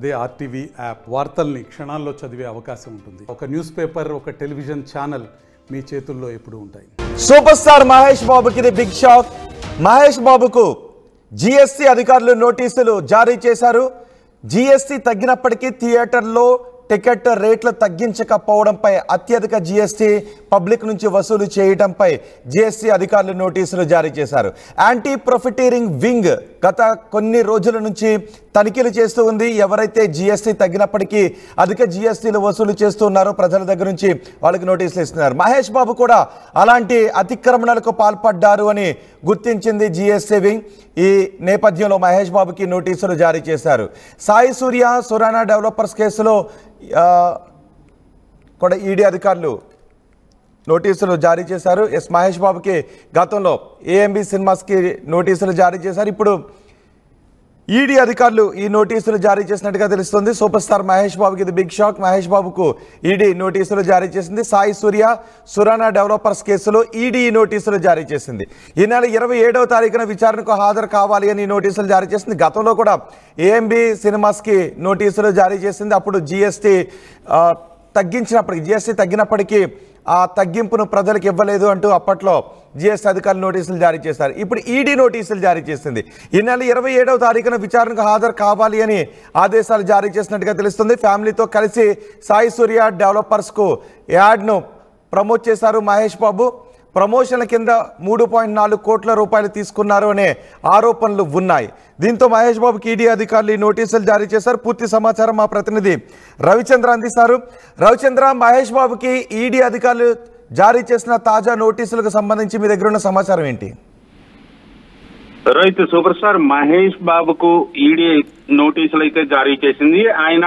అదే RTV app వార్తల్ని క్షణాల్లో చదివే అవకాశం ఉంటుంది. ఒక న్యూస్ పేపర్, ఒక టెలివిజన్ ఛానల్ మీ చేతుల్లో ఎప్పుడూ ఉంటాయి. సూపర్ స్టార్ మహేష్ బాబుకి ఇది బిగ్ షాక్. మహేష్ బాబుకు జీఎస్టీ అధికారులు నోటీసులు జారీ చేశారు. జీఎస్టీ తగ్గినప్పటికీ థియేటర్లో టికెట్ రేట్లు తగ్గించకపోవడంపై అత్యధిక జీఎస్టీ పబ్లిక్ నుంచి వసూలు చేయడంపై జీఎస్టీ అధికారులు నోటీసులు జారీ చేశారు. యాంటీ ప్రొఫిటీరింగ్ వింగ్ గత కొన్ని రోజుల నుంచి తనిఖీలు చేస్తూ ఉంది. ఎవరైతే జీఎస్టీ తగ్గినప్పటికీ అధిక జీఎస్టీలు వసూలు చేస్తూ ఉన్నారో ప్రజల దగ్గర నుంచి వాళ్ళకి నోటీసులు ఇస్తున్నారు. మహేష్ బాబు కూడా అలాంటి అతిక్రమణలకు పాల్పడ్డారు అని గుర్తించింది జీఎస్టీ వింగ్. ఈ నేపథ్యంలో మహేష్ బాబుకి నోటీసులు జారీ చేశారు. సాయి సూర్య సురానా డెవలపర్స్ కేసులో కూడా ఈడీ అధికారులు నోటీసులు జారీ చేశారు. మహేష్ బాబుకి గతంలో ఏఎంబి సినిమాస్కి నోటీసులు జారీ చేశారు. ఇప్పుడు ఈడీ అధికారులు ఈ నోటీసులు జారీ చేసినట్టుగా తెలుస్తుంది. సూపర్ స్టార్ మహేష్ బాబుకి ఇది బిగ్ షాక్. మహేష్ బాబుకు ఈడీ నోటీసులు జారీ చేసింది. సాయి సూర్య సురానా డెవలపర్స్ కేసులో ఈడీ నోటీసులు జారీ చేసింది. ఈ నెల 27వ తారీఖున విచారణకు హాజరు కావాలి అని నోటీసులు జారీ చేసింది. గతంలో కూడా ఏఎంబి సినిమాస్కి నోటీసులు జారీ చేసింది. అప్పుడు జీఎస్టీ తగ్గినప్పటికీ ఆ తగ్గింపును ప్రజలకు ఇవ్వలేదు అంటూ అప్పట్లో జీఎస్టీ అధికారులు నోటీసులు జారీ చేశారు. ఇప్పుడు ఈడీ నోటీసులు జారీ చేసింది. ఈ నెల 27వ తారీఖున విచారణకు హాజరు కావాలి అని ఆదేశాలు జారీ చేసినట్టుగా తెలుస్తుంది. ఫ్యామిలీతో కలిసి సాయి సూర్య డెవలపర్స్కు యాడ్ను ప్రమోట్ చేశారు మహేష్ బాబు. ప్రమోషన్ల కింద 3.4 కోట్ల రూపాయలు తీసుకున్నారు అనే ఆరోపణలు ఉన్నాయి. దీంతో మహేష్ బాబుకి ఈడీ అధికారులు ఈ నోటీసులు జారీ చేశారు. పూర్తి సమాచారం మా ప్రతినిధి రవిచంద్ర అందిస్తారు. రవిచంద్ర, మహేష్ బాబుకి ఈడీ అధికారులు జారీ చేసిన తాజా నోటీసులకు సంబంధించి మీ దగ్గర ఉన్న సమాచారం ఏంటి? రైట్, సూపర్ స్టార్ మహేష్ బాబుకు ఈడీ నోటీసులు అయితే జారీ చేసింది. ఆయన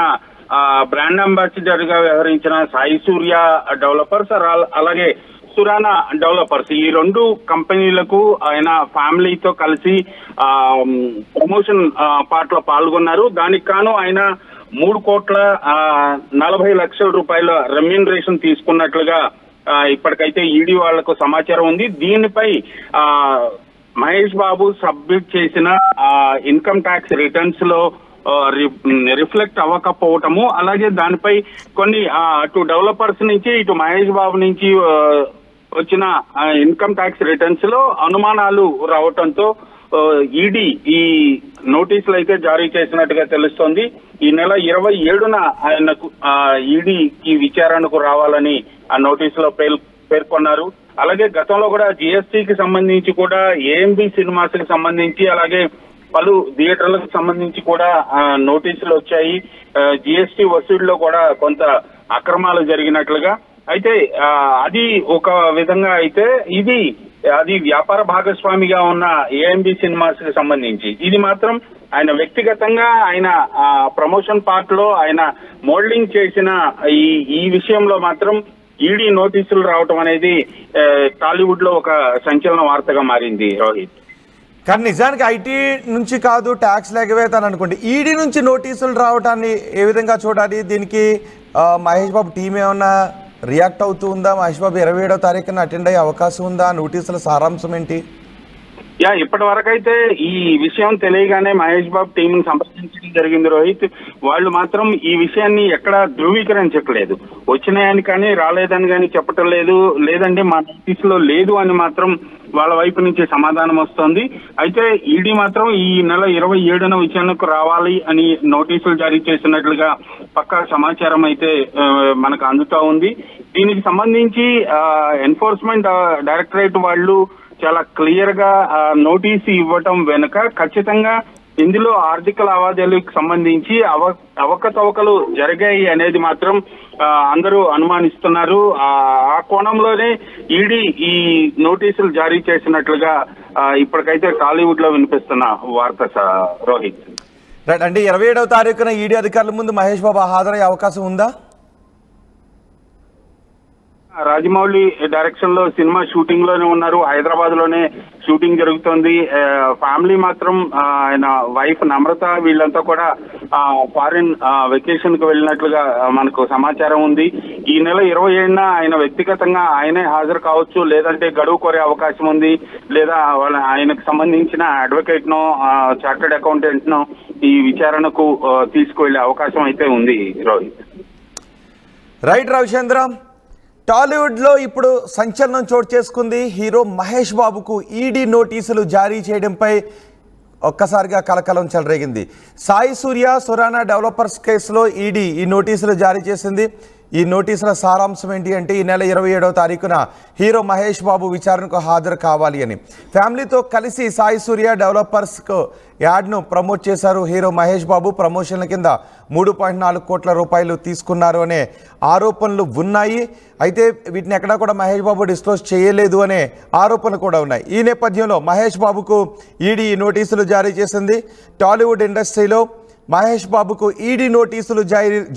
బ్రాండ్ అంబాసిడర్ గా వ్యవహరించిన సాయి సూర్య డెవలపర్స్ అలాగే సురానా డెవలపర్స్ ఈ రెండు కంపెనీలకు ఆయన ఫ్యామిలీతో కలిసి ప్రమోషన్ పార్ట్లో పాల్గొన్నారు. దానికి కాను ఆయన 3,40,00,000 రూపాయల రెమ్యూనరేషన్ తీసుకున్నట్లుగా ఇప్పటికైతే ఈడీ వాళ్లకు సమాచారం ఉంది. దీనిపై మహేష్ బాబు సబ్మిట్ చేసిన ఇన్కమ్ ట్యాక్స్ రిటర్న్స్ లో రిఫ్లెక్ట్ అవ్వకపోవటము, అలాగే దానిపై కొన్ని అటు డెవలపర్స్ నుంచి ఇటు మహేష్ బాబు నుంచి వచ్చిన ఇన్కమ్ ట్యాక్స్ రిటర్న్స్ లో అనుమానాలు రావటంతో ఈడీ ఈ నోటీసులు అయితే జారీ చేసినట్టుగా తెలుస్తోంది. ఈ నెల 27న ఆయనకు ఈడీ ఈ విచారణకు రావాలని ఆ నోటీసులో పేర్కొన్నారు. అలాగే గతంలో కూడా జీఎస్టీకి సంబంధించి కూడా ఏఎంబి సినిమాస్ కి సంబంధించి అలాగే పలు థియేటర్లకు సంబంధించి కూడా నోటీసులు వచ్చాయి. జీఎస్టీ వసూలులో కూడా కొంత అక్రమాలు జరిగినట్లుగా. అయితే అది ఒక విధంగా అయితే అది వ్యాపార భాగస్వామిగా ఉన్న ఏఎంబి సినిమాస్ కి సంబంధించి ఇది మాత్రం ఆయన వ్యక్తిగతంగా ఆయన ప్రమోషన్ పార్ట్ లో ఆయన మోల్డింగ్ చేసిన ఈ విషయంలో మాత్రం ఈడీ నోటీసులు రావటం అనేది టాలీవుడ్ లో ఒక సంచలన వార్తగా మారింది రోహిత్. కానీ నిజానికి ఐటీ నుంచి కాదు, ట్యాక్స్ ఎగవేతాను అనుకోండి, ఈడీ నుంచి నోటీసులు రావటాన్ని ఏ విధంగా చూడాలి? దీనికి మహేష్ బాబు టీం ఏమన్నా రియాక్ట్ అవుతూ ఉందా? మహేష్ బాబు 27వ తారీఖున అటెండ్ అయ్యే అవకాశం ఉందా? నోటీసుల సారాంశం ఏంటి? ఇప్పటి వరకు అయితే ఈ విషయం తెలియగానే మహేష్ బాబు టీంని సంప్రదించడం జరిగింది రోహిత్. వాళ్ళు మాత్రం ఈ విషయాన్ని ఎక్కడా ధృవీకరించట్లేదు. వచ్చినాయని కానీ రాలేదని కానీ చెప్పటం లేదు. లేదండి మా నోటీసులో లేదు అని మాత్రం వాళ్ళ వైపు నుంచి సమాధానం వస్తోంది. అయితే ఈడీ మాత్రం ఈ నెల 27న విచారణకు రావాలి అని నోటీసులు జారీ చేసినట్లుగా పక్కా సమాచారం అయితే మనకు అందుతా ఉంది. దీనికి సంబంధించి ఎన్ఫోర్స్మెంట్ డైరెక్టరేట్ వాళ్ళు చాలా క్లియర్ గా నోటీసు ఇవ్వటం వెనుక ఖచ్చితంగా ఇందులో ఆర్థిక లావాదేవీలకు సంబంధించి అవకతవకలు జరిగాయి అనేది మాత్రం అందరూ అనుమానిస్తున్నారు. ఆ కోణంలోనే ఈడీ ఈ నోటీసులు జారీ చేసినట్లుగా ఇప్పటికైతే టాలీవుడ్ లో వినిపిస్తున్న వార్త రోహిత్. రైట్, అంటే 27వ తారీఖున ఈడీ అధికారుల ముందు మహేష్ బాబు హాజరయ్యే అవకాశం ఉందా? రాజమౌళి డైరెక్షన్ లో సినిమా షూటింగ్ లోనే ఉన్నారు. హైదరాబాద్ లోనే షూటింగ్ జరుగుతోంది. ఫ్యామిలీ మాత్రం ఆయన వైఫ్ నమ్రత వీళ్ళంతా కూడా ఫారిన్ వెకేషన్ కు వెళ్ళినట్లుగా మనకు సమాచారం ఉంది. ఈ నెల 27న ఆయన వ్యక్తిగతంగా ఆయనే హాజరు కావచ్చు, లేదంటే గడువు కోరే అవకాశం ఉంది, లేదా ఆయనకు సంబంధించిన అడ్వకేట్ నో చార్టర్డ్ అకౌంటెంట్ నో ఈ విచారణకు తీసుకువెళ్లే అవకాశం అయితే ఉంది. రోహిత్. రైట్ రవిచంద్ర, టాలీవుడ్లో ఇప్పుడు సంచలనం చోటు చేసుకుంది. హీరో మహేష్ బాబుకు ఈడీ నోటీసులు జారీ చేయడంపై ఒక్కసారిగా కలకలం చెలరేగింది. సాయి సూర్య సురానా డెవలపర్స్ కేసులో ఈడీ ఈ నోటీసులు జారీ చేసింది. ఈ నోటీసుల సారాంశం ఏంటి అంటే ఈ నెల 27వ తారీఖున హీరో మహేష్ బాబు విచారణకు హాజరు కావాలి అని. ఫ్యామిలీతో కలిసి సాయి సూర్య డెవలపర్స్కు యాడ్ను ప్రమోట్ చేశారు హీరో మహేష్ బాబు. ప్రమోషన్ల కింద 3.4 కోట్ల రూపాయలు తీసుకున్నారు అనే ఆరోపణలు ఉన్నాయి. అయితే వీటిని ఎక్కడా కూడా మహేష్ బాబు డిస్క్లోజ్ చేయలేదు అనే ఆరోపణలు కూడా ఉన్నాయి. ఈ నేపథ్యంలో మహేష్ బాబుకు ఈడీ నోటీసులు జారీ చేసింది. టాలీవుడ్ ఇండస్ట్రీలో మహేష్ బాబుకు ఈడీ నోటీసులు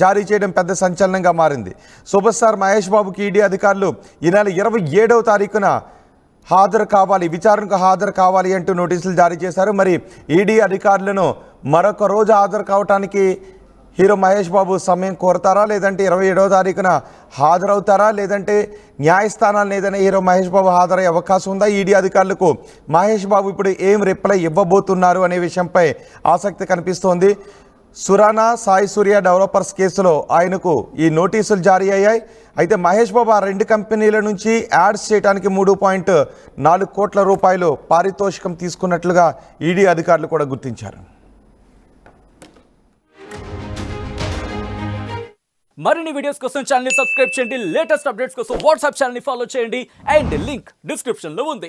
జారీ చేయడం పెద్ద సంచలనంగా మారింది. సూపర్ స్టార్ మహేష్ బాబుకి ఈడీ అధికారులు ఈ నెల 27వ తారీఖున హాజరు కావాలి, విచారణకు హాజరు కావాలి అంటూ నోటీసులు జారీ చేశారు. మరి ఈడీ అధికారులను మరొక రోజు హాజరు కావడానికి హీరో మహేష్ బాబు సమయం కోరతారా, లేదంటే 27వ తారీఖున హాజరవుతారా, లేదంటే న్యాయస్థానాలను ఏదైనా హీరో మహేష్ బాబు హాజరయ్యే అవకాశం ఉందా? ఈడీ అధికారులకు మహేష్ బాబు ఇప్పుడు ఏం రిప్లై ఇవ్వబోతున్నారు అనే విషయంపై ఆసక్తి కనిపిస్తోంది. సురానా సాయి సూర్య డెవలపర్స్ కేసులో ఆయనకు ఈ నోటీసులు జారీ అయ్యాయి. అయితే మహేష్ బాబు ఆ 2 కంపెనీల నుంచి యాడ్స్ చేయడానికి 3.4 కోట్ల రూపాయలు పారితోషికం తీసుకున్నట్లుగా ఈడీ అధికారులు కూడా గుర్తించారు. మరిన్ని వీడియోస్ కోసం ఛానల్ ని సబ్స్క్రైబ్ చేయండి. లేటెస్ట్ అప్డేట్స్ కోసం వాట్సాప్ ఛానల్ ని ఫాలో చేయండి. అండ్ లింక్ డిస్క్రిప్షన్ లో ఉంది.